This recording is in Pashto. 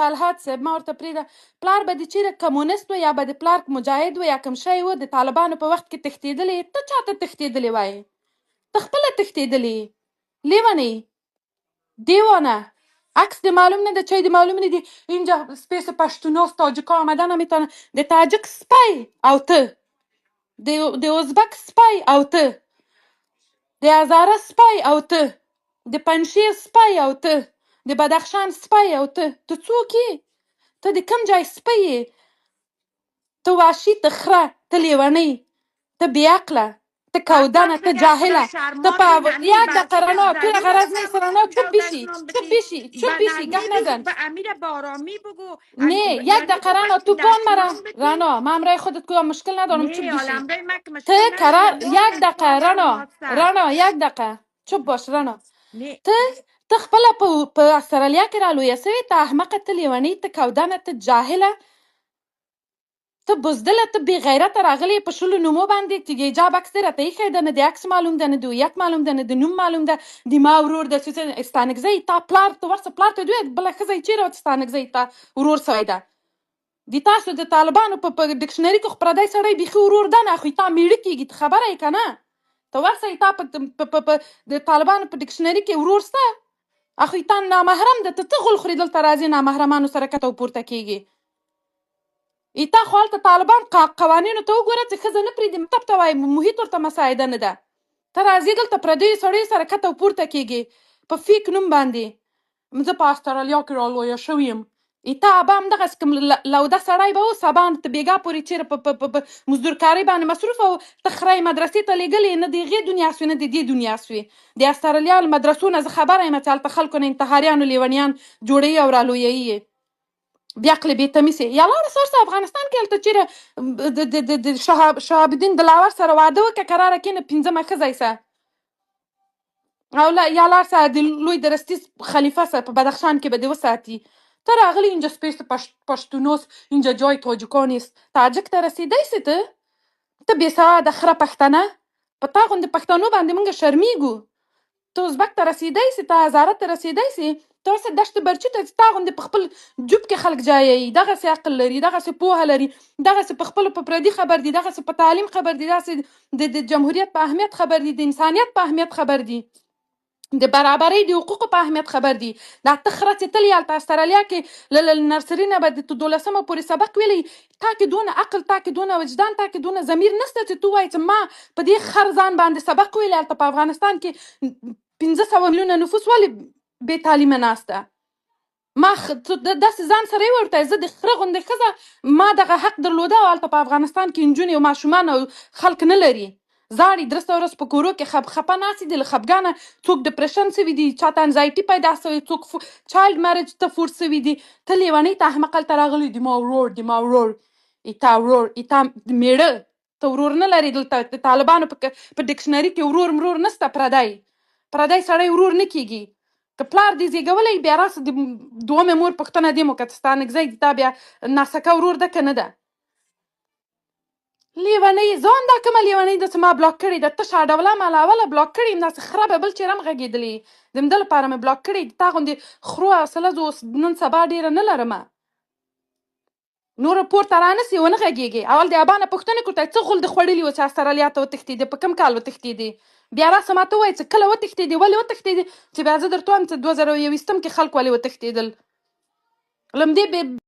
طلحات صاحب ما ورته پرېږده پلار به دې چیرې کمونیست و یا به د پلار مجاهد و یا کوم شی و د طالبانو په وخت کې تښتېدلې ته چاته تښتېدلې وایې ته خپله تښتېدلې لیونی دیوانه عکس دی معلوم نه ده چای دی معلوم نه دی اینجا سپیس پشتوناست تاجیکا آمدن میتونه د تاجک سپی او ته د ازبک سپی او ته د هزاره سپی او ته د پنشیر سپی او ته د بدخشان سپی او ته څوک یې ته د کوم ځای سپی یې ته وحشي ته خره ته لیونۍ ته بیعقله ته کودنه ته جاهله ته په یک دقیقه رنا تو غرض نیست رنا چوب بیشی چوب بیشی گپ نزن به امیر با آرامی بگو نه یک دقیقه رنا تو گان مرا رنا من امرای خودت که مشکل ندارم چوب نه بیشی امرای من که ته مشکل قرار ندارم یک دقیقه رنا یک دقیقه چوب باش رنا نه ته خپله په استرالیا کې را لویه سوې ته احمقه ته لیونۍ ته کودنه ته جاهله ته بزدله ته بې غیرته راغلی په شلو نومو باندې چې حجاب عکس دې راته ایښی ده نه د عکس معلوم ده نه د هویت معلوم ده نه د نوم معلوم ده د ما ورور ده چې ستانکزی تا پلار ته ورسه پلار ته دوی بله ښځه یې چېرې وه چې ستانکزی تا ورور سوی ده د تاسو د طالبانو په ډکشنري کې خو پردی سړی بیخي ورور ده نه خو تا میړه کېږي ته خبره یې که نه ته ورسه تا په د طالبانو په ډکشنري کې ورور سته اخو تا نامحرم ده ته غول خوري دلته راځي نامحرمانو سره کته و پورته کېږي ایتا خو هلته طالبان قوانینو ته وګوره چې ښځه نه پرېږدي مطلب ته وایي محیط ورته مساعده نه ده ته راځې دلته پردیو سړیو سره کته پورته کېږي په فیک نوم باندې زه په استرالیا کې رالویه شوې یم ایتا ابا همدغسې کوم لوده سړی به و سبا ته بېګا پورې چېرې په مزدورکارۍ باندې مصروف او ته خری مدرسې ته لېږلې نه د هغې دنیا سوې نه د دې دنیا سوې د استرالیا له مدرسو نه زه خبره یم چې هلته خلکو نه انتحاریانو لیونیان جوړوي او رالویوي یې بیعقل بیتمیسه یالا سرس افغانستان کې هلته چیرې د شهاب الدین دلاور سره واده وکړه قراره کېنه پنځمه ښځه یې سه او یا لاړ سه د لوی درستیز خلیفه سه په بدخشان کې به دې وساتي ته راغلی اینجا سپیس پشتونوس اینجا جای تاجکان است تاجک ته رسیدی سې ته بېسواده خره پښتنه په تا غوندې پښتنو باندې موږ شرمیږو ته ازبک ته رسیدی سې ته هزاره ته رسیدی سې ته ورسه دشت برچي ته تا غوندې په خپل جوب کې خلک جایوي دغسې عقل لري دغسې پوهه لري دغسې په خپلو په پردي خبر دي دغسې په تعلیم خبر دي دغسې د جمهوریت په اهمیت خبر دي د انسانیت په اهمیت خبر دي د برابرۍ د حقوقو په اهمیت خبر دي دا ته خره چې تلې هلته استرالیا کې له نرسري نه به د 12مه پورې سبق ویلی تا کې دونه عقل تا کې دونه وجدان تا کې دونه ضمیر نشته چې تو وایې چې ما په دې خر ځان باندې سبق ویلی هلته په افغانستان کې 500 میلیونه نفوس ولې بې تعلیمه ناسته ما داسې ځان سره یې ورته زه د خره غوندې ښځه ما دغه حق درلوده او هلته په افغانستان کې نجونې او ماشومان او خلک نه لري زاړي درسته ورځ په کورو کې خپه ناستې دي له خفګانه څوک ډپریشن سوي دي چاته انزایټي پیدا سوی څوک چایلډ میرج ته فورس سوي دي ته لیونۍ ته احمق هلته راغلی د ما ورور ایتا میړه ته ورور نه لري دلته د طالبانو په ډکشنري کې ورور نسته پردی سړی ورور نه کېږي که پلار دې زېږولی بیا راسه د دومې مور پوښتنه دې مو که ستانکزی د تا بیا ناسکه ورور ده که نه ده لیونۍ ځان دا کومه لیونۍ ده چې ما بلاک کړې ده تشه ډوله ما له اوله بلاک کړې یم داسې خره به بل چېرې هم غږېدلې د همده لپاره مې بلاک کړې تا غوندې خرو حوصله زه اوس نن سبا ډېره نه لرمه نور پورته رانسي ونه غږېږي اول د ابا نه پوښتنه کړو ته څه غول د خوړلي و چې استرالیا ته وتښتېدې په کوم کال وتښتېدې بیا راسه ما ته ووایه چې کله وتښتېدې ولې وتښتېدې چې بیا زه درته وایم چې 2021 کې خلک ولې وتښتېدل له همدې